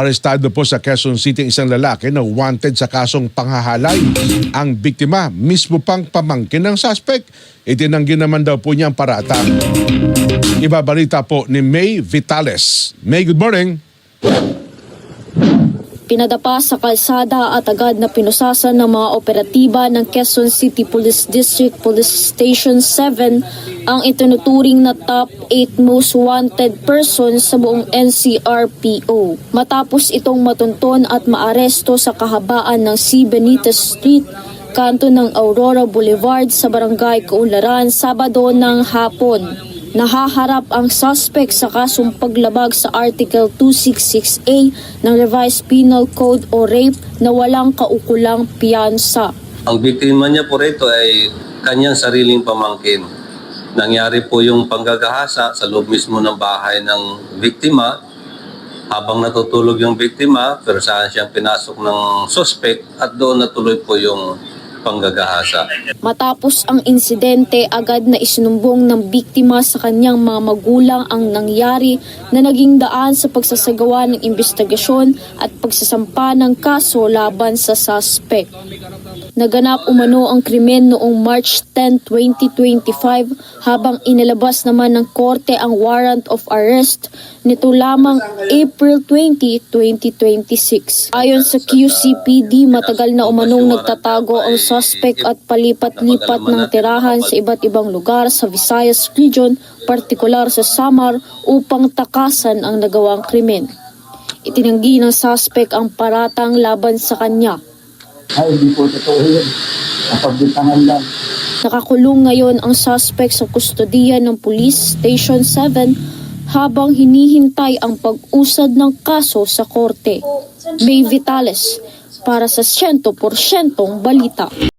Arestado po sa Quezon City isang lalaki na wanted sa kasong panghahalay. Ang biktima, mismo pang pamangkin ng suspect. Itinanggi naman daw po niya ang paratang. Ibabalita po ni May Vitales. May, good morning. Pinadapa sa kalsada at agad na pinusasan ng mga operatiba ng Quezon City Police District Police Station 7 ang itinuturing na top 8 most wanted persons sa buong NCRPO. Matapos itong matunton at maaresto sa kahabaan ng C. Benitez Street, kanto ng Aurora Boulevard sa Barangay Kaunlaran, Sabado ng hapon. Nahaharap ang suspect sa kasong paglabag sa Article 266A ng Revised Penal Code o rape na walang kaukulang piyansa. Ang biktima niya po rito ay kanyang sariling pamangkin. Nangyari po yung panggagahasa sa loob mismo ng bahay ng biktima. Habang natutulog yung biktima, pero saan siyang pinasok ng suspect at doon natuloy po yung panggagahasa. Matapos ang insidente, agad na isinumbong ng biktima sa kanyang mga magulang ang nangyari na naging daan sa pagsasagawa ng investigasyon at pagsasampa ng kaso laban sa suspect. Naganap umano ang krimen noong March 10, 2025 habang inilabas naman ng korte ang warrant of arrest nito lamang April 20, 2026. Ayon sa QCPD, matagal na umanong nagtatago ang suspect at palipat-lipat ng tirahan sa iba't ibang lugar sa Visayas Region, partikular sa Samar, upang takasan ang nagawang krimen. Itinanggi ng suspect ang paratang laban sa kanya. Ay, hindi po totoo yun. Napagbintangan lang. Nakakulong ngayon ang suspect sa kustodiya ng Police Station 7 habang hinihintay ang pag-usad ng kaso sa korte. May Vitales para sa 100% balita.